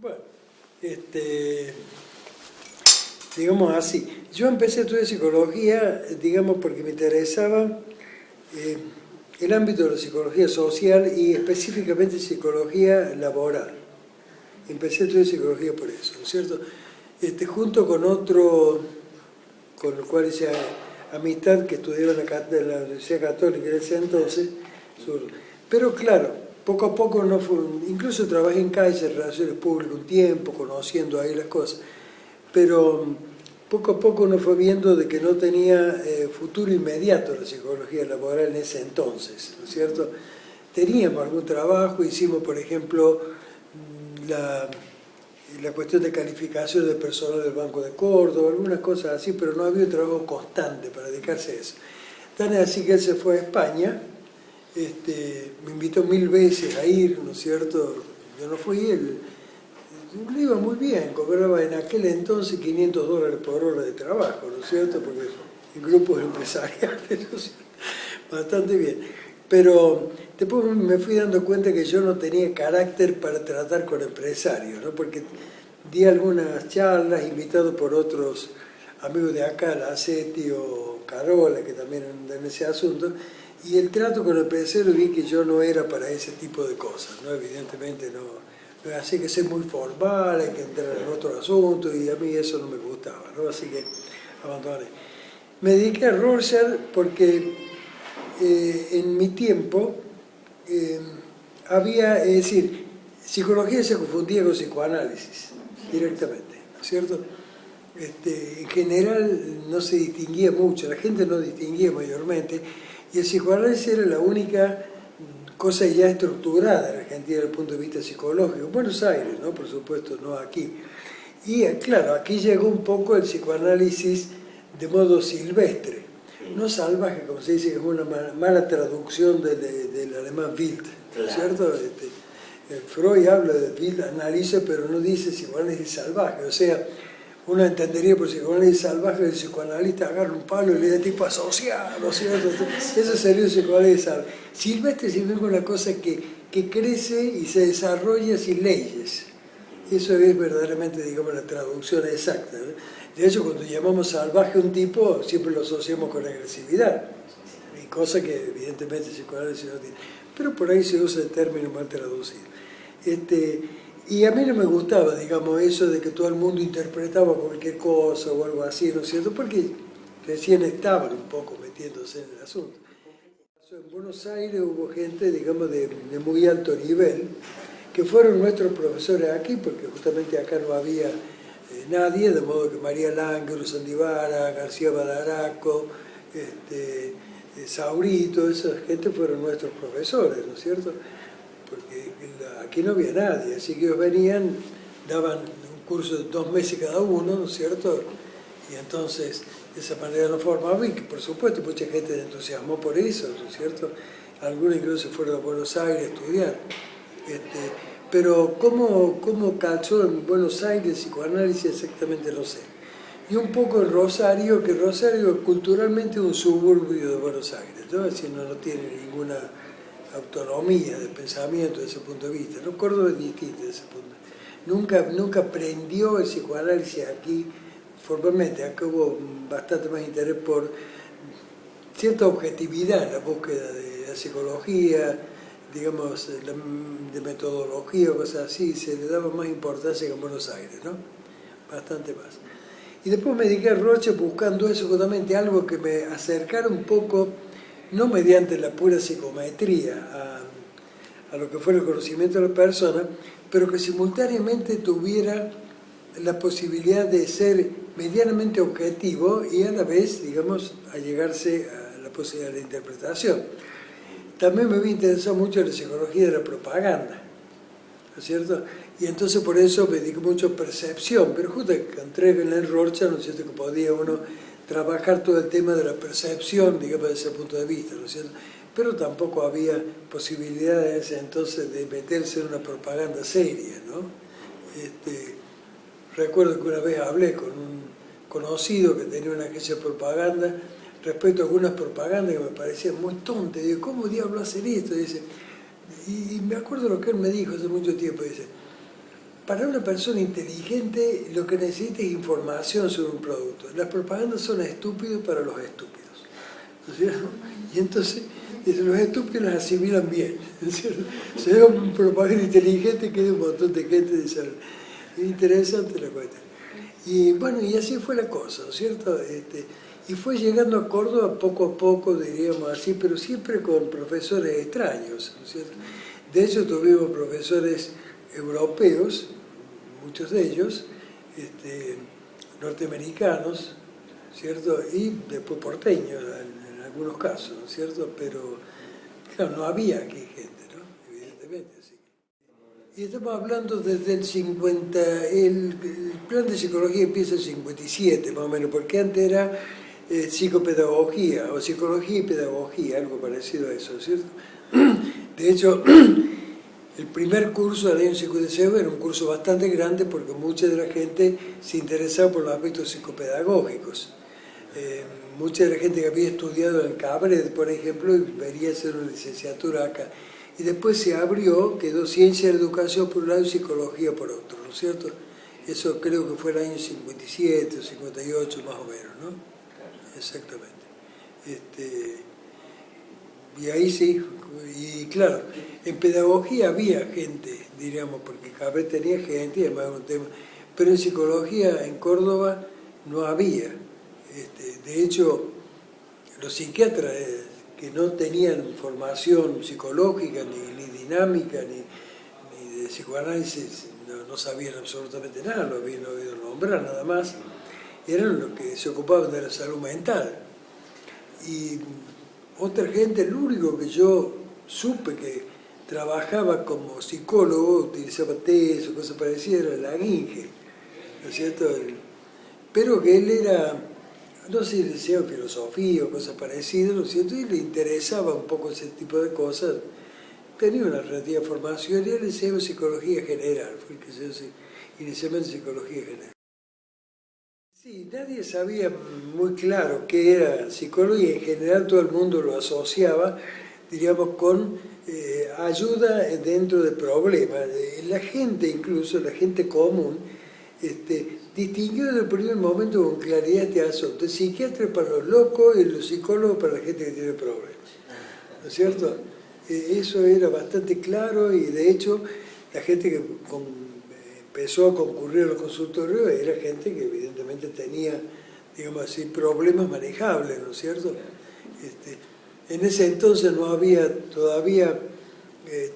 Bueno, digamos así, yo empecé a estudiar psicología, digamos, porque me interesaba el ámbito de la psicología social y específicamente psicología laboral. Empecé a estudiar psicología por eso, ¿no es cierto? Junto con otro, con el cual hice amistad, que estudiaba en la Universidad Católica en ese entonces, pero claro, poco a poco no fue, incluso trabajé en Kaiser, Relaciones Públicas un tiempo, conociendo ahí las cosas, pero poco a poco uno fue viendo de que no tenía futuro inmediato la psicología laboral en ese entonces, ¿no es cierto? Teníamos algún trabajo, hicimos por ejemplo la cuestión de calificación del personal del Banco de Córdoba, algunas cosas así, pero no había un trabajo constante para dedicarse a eso. Tan es así que él se fue a España, me invitó 1000 veces a ir, ¿no es cierto? Yo no fui, él le iba muy bien, cobraba en aquel entonces $500 por hora de trabajo, ¿no es cierto? Porque en grupos empresariales, ¿no es cierto? Bastante bien. Pero después me fui dando cuenta que yo no tenía carácter para tratar con empresarios, ¿no? Porque di algunas charlas, invitado por otros amigos de acá, la Aceti o Carola, que también andan en ese asunto, y el trato con el empresario vi que yo no era para ese tipo de cosas, ¿no? Evidentemente no. Así que ser muy formal, hay que entrar en otro asunto, y a mí eso no me gustaba, ¿no? Así que abandoné. Me dediqué a Rorschach porque en mi tiempo había, es decir, psicología se confundía con psicoanálisis directamente, ¿no es cierto? En general no se distinguía mucho, la gente no distinguía mayormente, y el psicoanálisis era la única cosa ya estructurada en Argentina desde el punto de vista psicológico, en Buenos Aires, ¿no? Por supuesto, no aquí. Y claro, aquí llegó un poco el psicoanálisis de modo silvestre, no salvaje, como se dice, que es una mala traducción del alemán Wild, claro. ¿Cierto? Freud habla de Wild, analiza, pero no dice psicoanálisis salvaje, o sea, uno entendería por psicoanálisis salvaje que el psicoanalista agarra un palo y le da tipo asociado, ¿no es cierto? Eso sería un psicoanálisis salvaje. Silvestre significa una cosa que crece y se desarrolla sin leyes. Eso es verdaderamente, digamos, la traducción exacta, ¿no? De hecho, cuando llamamos salvaje a un tipo, siempre lo asociamos con agresividad, y cosa que evidentemente el psicoanálisis no tiene. Pero por ahí se usa el término mal traducido. Y a mí no me gustaba, digamos, eso de que todo el mundo interpretaba cualquier cosa o algo así, ¿no es cierto? Porque recién estaban un poco metiéndose en el asunto. En Buenos Aires hubo gente, digamos, de muy alto nivel, que fueron nuestros profesores aquí, porque justamente acá no había nadie, de modo que María Langero, Sandivara, García Badaraco, Saurito, esa gente fueron nuestros profesores, ¿no es cierto? Porque aquí no había nadie, así que ellos venían, daban un curso de 2 meses cada uno, ¿no es cierto? Y entonces, de esa manera nos formaban, y que por supuesto mucha gente se entusiasmó por eso, ¿no es cierto? Algunos incluso fueron a Buenos Aires a estudiar. Pero cómo calzó en Buenos Aires el psicoanálisis exactamente no sé. Y un poco en Rosario, que Rosario culturalmente es un suburbio de Buenos Aires, ¿no? Es decir, no tiene ninguna autonomía de pensamiento desde ese punto de vista, ¿no? Córdoba es distinto desde ese punto. Nunca aprendió el psicoanálisis aquí formalmente, acá hubo bastante más interés por cierta objetividad en la búsqueda de la psicología, digamos, de metodología o cosas así, se le daba más importancia que en Buenos Aires, ¿no? Bastante más. Y después me dediqué a Roche buscando eso, justamente algo que me acercara un poco, no mediante la pura psicometría, a lo que fuera el conocimiento de la persona, pero que simultáneamente tuviera la posibilidad de ser medianamente objetivo y a la vez, digamos, allegarse a la posibilidad de la interpretación. También me había interesado mucho la psicología de la propaganda, ¿no es cierto? Y entonces por eso me dedico mucho a percepción, pero justo encontré en el Rorschach, ¿no es cierto?, que podía uno trabajar todo el tema de la percepción, digamos, desde ese punto de vista, ¿no es cierto? Pero tampoco había posibilidad en ese entonces de meterse en una propaganda seria, ¿no? Recuerdo que una vez hablé con un conocido que tenía una agencia de propaganda respecto a algunas propagandas que me parecían muy tontas. Digo, ¿cómo diablo hacer esto? Y me acuerdo lo que él me dijo hace mucho tiempo. Dice, para una persona inteligente lo que necesita es información sobre un producto. Las propagandas son estúpidas para los estúpidos, ¿no es cierto? Y entonces los estúpidos las asimilan bien, ¿no es cierto? Se ve un propaganda inteligente que un montón de gente dice, interesante la cuestión. Y bueno, y así fue la cosa, ¿no es cierto? Y fue llegando a Córdoba poco a poco, diríamos así, pero siempre con profesores extraños, ¿no es cierto? De hecho, tuvimos profesores europeos, muchos de ellos, norteamericanos, ¿cierto? Y después porteños en algunos casos, ¿no es cierto? Pero, claro, no había aquí gente, ¿no? Evidentemente, así. Y estamos hablando desde el 50, el plan de psicología empieza en el 57, más o menos, porque antes era psicopedagogía, o psicología y pedagogía, algo parecido a eso, ¿no es cierto? De hecho, el primer curso del año 56 era un curso bastante grande porque mucha de la gente se interesaba por los aspectos psicopedagógicos. Mucha de la gente que había estudiado en el Cabret, por ejemplo, debería hacer una licenciatura acá. Y después se abrió, quedó ciencia de la educación por un lado y psicología por otro, ¿no es cierto? Eso creo que fue el año 57 o 58 más o menos, ¿no? Exactamente. Y ahí sí, y claro, en pedagogía había gente, diríamos, porque Cabret tenía gente y además un tema, pero en psicología en Córdoba no había. De hecho, los psiquiatras que no tenían formación psicológica, ni dinámica, ni de psicoanálisis, no sabían absolutamente nada, lo habían oído nombrar nada más, eran los que se ocupaban de la salud mental. Y otra gente, el único que yo supe que trabajaba como psicólogo, utilizaba test o cosas parecidas, era Laguinge, ¿no es cierto? Pero que él era, no sé si decía filosofía o cosas parecidas, ¿no es cierto? Y le interesaba un poco ese tipo de cosas. Tenía una relativa formación y él enseñaba psicología general, fue el que se inicialmente psicología general. Sí, nadie sabía muy claro qué era psicología, en general todo el mundo lo asociaba, diríamos, con ayuda dentro de problemas. La gente, incluso la gente común, distinguió desde el primer momento con claridad este asunto. El psiquiatra es para los locos y los psicólogos para la gente que tiene problemas, ¿no es cierto? Eso era bastante claro y de hecho la gente que empezó a concurrir a los consultorios era gente que evidentemente tenía, digamos así, problemas manejables, ¿no es cierto? En ese entonces no había todavía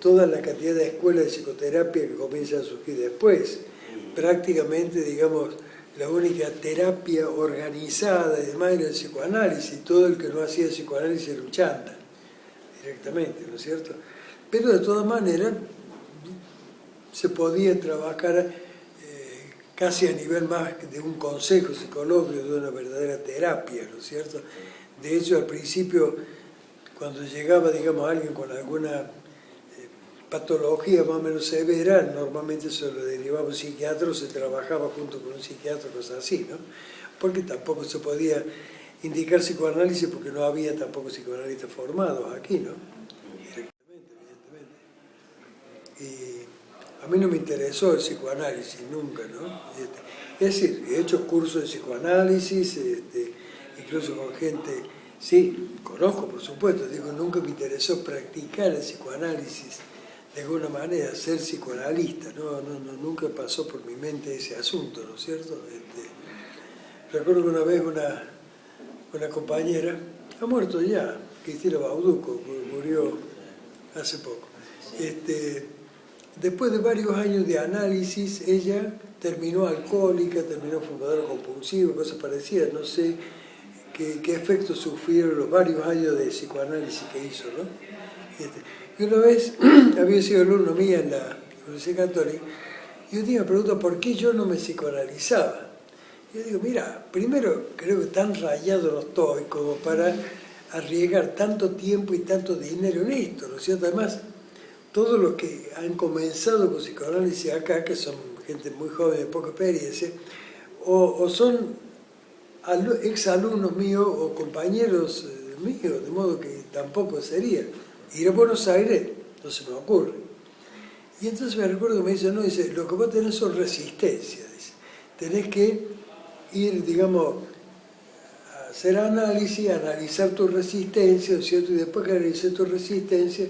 toda la cantidad de escuelas de psicoterapia que comienzan a surgir después. Prácticamente, digamos, la única terapia organizada y demás era el psicoanálisis. Todo el que no hacía psicoanálisis era un chanta, directamente, ¿no es cierto? Pero de todas maneras, se podía trabajar casi a nivel más de un consejo psicológico, de una verdadera terapia, ¿no es cierto? De hecho, al principio, cuando llegaba, digamos, alguien con alguna patología más o menos severa, normalmente se lo derivaba a un psiquiatra o se trabajaba junto con un psiquiatra, cosas así, ¿no? Porque tampoco se podía indicar psicoanálisis porque no había tampoco psicoanalistas formados aquí, ¿no? Directamente, evidentemente. Y a mí no me interesó el psicoanálisis nunca, ¿no? Es decir, he hecho cursos de psicoanálisis, incluso con gente, sí, conozco por supuesto, digo, nunca me interesó practicar el psicoanálisis de alguna manera, ser psicoanalista, nunca pasó por mi mente ese asunto, ¿no es cierto? Recuerdo que una vez una compañera, ha muerto ya, Cristina Bauduco, murió hace poco. Después de varios años de análisis, ella terminó alcohólica, terminó fumadora compulsiva, cosas parecidas, no sé qué efectos sufrieron los varios años de psicoanálisis que hizo, ¿no? Y una vez había sido alumno mía en la Universidad Católica, y un día me pregunta por qué yo no me psicoanalizaba. Y yo digo, mira, primero creo que tan rayado no estoy como para arriesgar tanto tiempo y tanto dinero en esto, ¿no es cierto? Además, todos los que han comenzado con psicoanálisis acá, que son gente muy joven de poca experiencia, o son exalumnos míos o compañeros míos, de modo que tampoco sería. Ir a Buenos Aires no se me ocurre. Y entonces me recuerdo que me dice, no, dice, lo que vos tenés son resistencias, dice. Tenés que ir, digamos, a hacer análisis, analizar tu resistencia, ¿cierto? Y después que analices tu resistencia,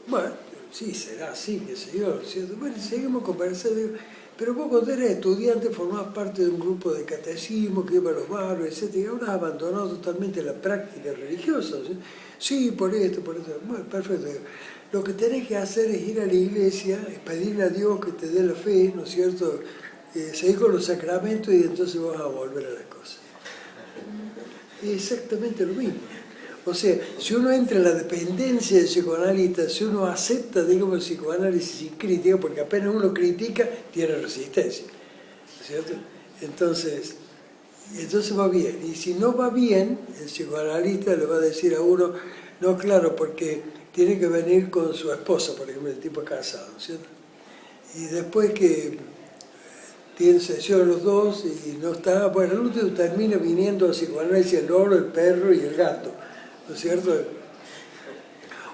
bueno, sí, será así, qué sé yo, ¿cierto? Bueno, seguimos conversando, digo, pero vos cuando eras estudiante formabas parte de un grupo de catecismo que iba a los barrios, etc. Y ahora has abandonado totalmente la práctica religiosa, ¿sí? Sí, por esto, por esto. Bueno, perfecto. Lo que tenés que hacer es ir a la iglesia, pedirle a Dios que te dé la fe, ¿no es cierto? Seguir con los sacramentos y entonces vas a volver a las cosas. Es exactamente lo mismo. O sea, si uno entra en la dependencia del psicoanalista, si uno acepta, digamos, el psicoanálisis sin crítica, porque apenas uno critica, tiene resistencia, ¿cierto? Entonces va bien. Y si no va bien, el psicoanalista le va a decir a uno, no, claro, porque tiene que venir con su esposa, por ejemplo, el tipo es casado, ¿cierto? Y después que tienen sesión los dos y no está, bueno, el último termina viniendo al psicoanálisis el loro, el perro y el gato, ¿no es cierto?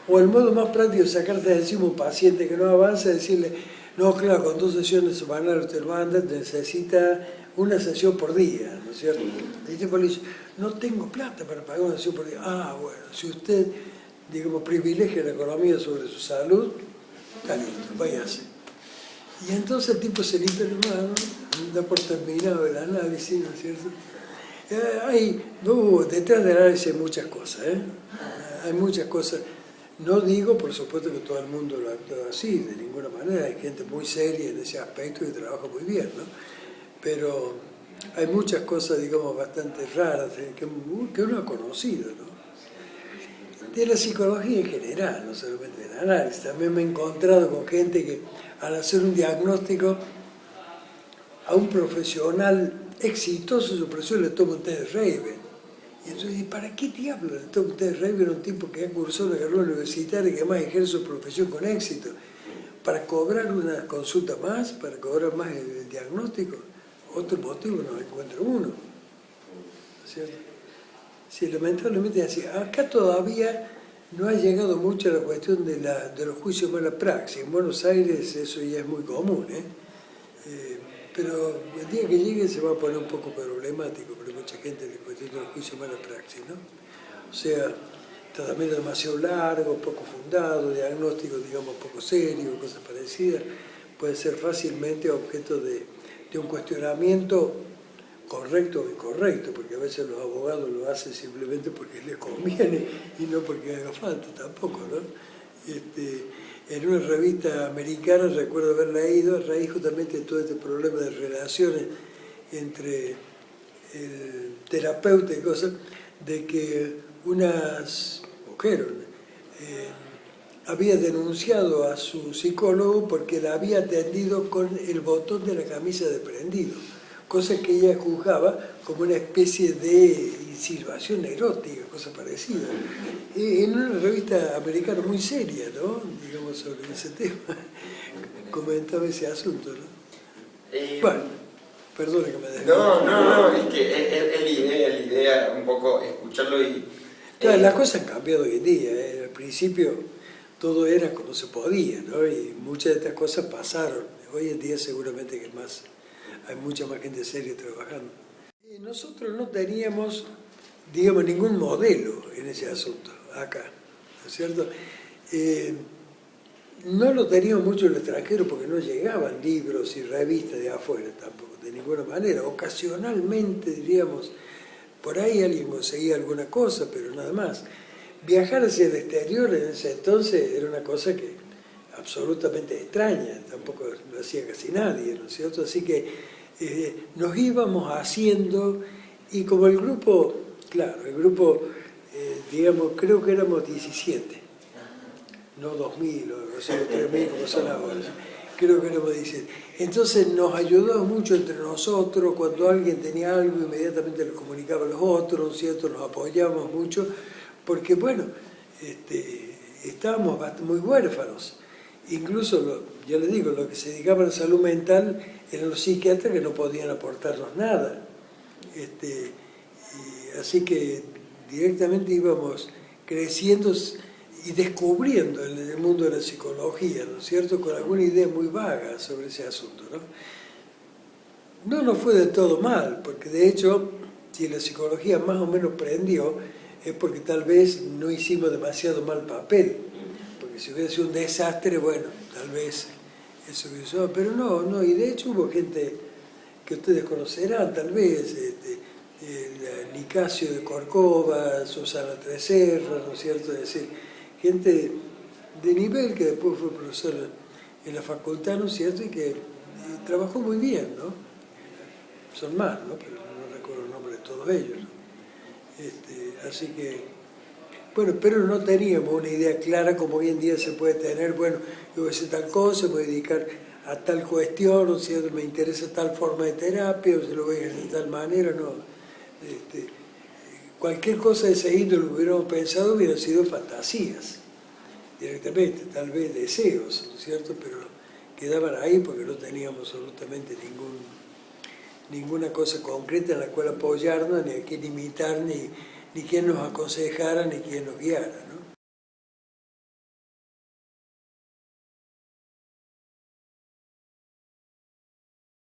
O el modo más práctico de sacarte de encima un paciente que no avanza, decirle, no, claro, con 2 sesiones semanales usted lo anda, necesita una sesión por día, ¿no es cierto? Y el tipo le dice, no tengo plata para pagar una sesión por día. Ah, bueno, si usted, digamos, privilegia la economía sobre su salud, está listo, váyase. Y entonces el tipo se limpia la mano, da por terminado el análisis, ¿no es cierto? Detrás del análisis hay muchas cosas, ¿eh? Hay muchas cosas. No digo, por supuesto, que todo el mundo lo actúa así, de ninguna manera. Hay gente muy seria en ese aspecto y trabaja muy bien, ¿no? Pero hay muchas cosas, digamos, bastante raras que uno ha conocido, ¿no? De la psicología en general, no solamente del análisis. También me he encontrado con gente que al hacer un diagnóstico a un profesional exitoso su profesión le toma un test de Raven. Y entonces, ¿para qué diablo le toma un test de Raven a un tipo que ha cursado una carrera universitaria y que además ejerce su profesión con éxito? ¿Para cobrar una consulta más? ¿Para cobrar más el diagnóstico? Otro motivo no encuentro uno, ¿cierto? Sí, lamentablemente es así. Acá todavía no ha llegado mucho a la cuestión de los juicios de mala praxis. En Buenos Aires eso ya es muy común, ¿eh? Pero el día que llegue se va a poner un poco problemático, pero mucha gente le cuestiona los juicios de mala praxis, ¿no? O sea, tratamiento demasiado largo, poco fundado, diagnóstico, digamos, poco serio, cosas parecidas, puede ser fácilmente objeto de un cuestionamiento correcto o incorrecto, porque a veces los abogados lo hacen simplemente porque les conviene y no porque haga falta tampoco, ¿no? En una revista americana recuerdo haber leído, a raíz justamente de todo este problema de relaciones entre el terapeuta y cosas, de que unas mujeres había denunciado a su psicólogo porque la había atendido con el botón de la camisa desprendido, cosa que ella juzgaba como una especie de insinuación erótica, cosa parecida. En una revista americana muy seria, ¿no? Digamos, sobre ese tema, comentaba ese asunto, ¿no? Bueno, perdone que me desvíe. No, es que es la idea un poco escucharlo y... Claro, las cosas han cambiado hoy en día, ¿eh? Al principio todo era como se podía, ¿no? Y muchas de estas cosas pasaron. Hoy en día seguramente que más, hay mucha más gente seria trabajando. Y nosotros no teníamos, digamos, ningún modelo en ese asunto, acá, ¿no es cierto? No lo teníamos mucho en el extranjero porque no llegaban libros y revistas de afuera tampoco, de ninguna manera. Ocasionalmente, diríamos, por ahí alguien conseguía alguna cosa, pero nada más. Viajar hacia el exterior en ese entonces era una cosa que absolutamente extraña, tampoco lo hacía casi nadie, ¿no es cierto? Así que nos íbamos haciendo, y como el grupo, claro, digamos, creo que éramos 17, no 2000 o 3000 como son ahora, creo que éramos 17. Entonces nos ayudó mucho entre nosotros, cuando alguien tenía algo inmediatamente lo comunicaba a los otros, ¿cierto? Nos apoyábamos mucho, porque bueno, estábamos muy huérfanos. Incluso, yo les digo, los que se dedicaban a la salud mental eran los psiquiatras que no podían aportarnos nada. Así que directamente íbamos creciendo y descubriendo el mundo de la psicología, ¿no es cierto?, con alguna idea muy vaga sobre ese asunto, ¿no? No nos fue del todo mal, porque de hecho, si la psicología más o menos prendió, es porque tal vez no hicimos demasiado mal papel, porque si hubiera sido un desastre, bueno, tal vez eso hubiera sido, pero no, y de hecho hubo gente que ustedes conocerán, tal vez, Nicasio de Corcova, Susana Treserra, ¿no es cierto?, es decir, gente de nivel que después fue profesor en la facultad, ¿no es cierto?, y que trabajó muy bien, ¿no? Son más, ¿no?, pero no recuerdo el nombre de todos ellos, ¿no? Así que, bueno, pero no teníamos una idea clara como hoy en día se puede tener, bueno, yo voy a hacer tal cosa, me voy a dedicar a tal cuestión, ¿no es cierto?, me interesa tal forma de terapia, o se lo voy a hacer de tal manera, no. Cualquier cosa de ese índole que hubiéramos pensado hubieran sido fantasías, directamente, tal vez deseos, ¿no es cierto?, pero quedaban ahí porque no teníamos absolutamente ninguna cosa concreta en la cual apoyarnos, ni a quién imitar, ni quién nos aconsejara, ni quién nos guiara, ¿no?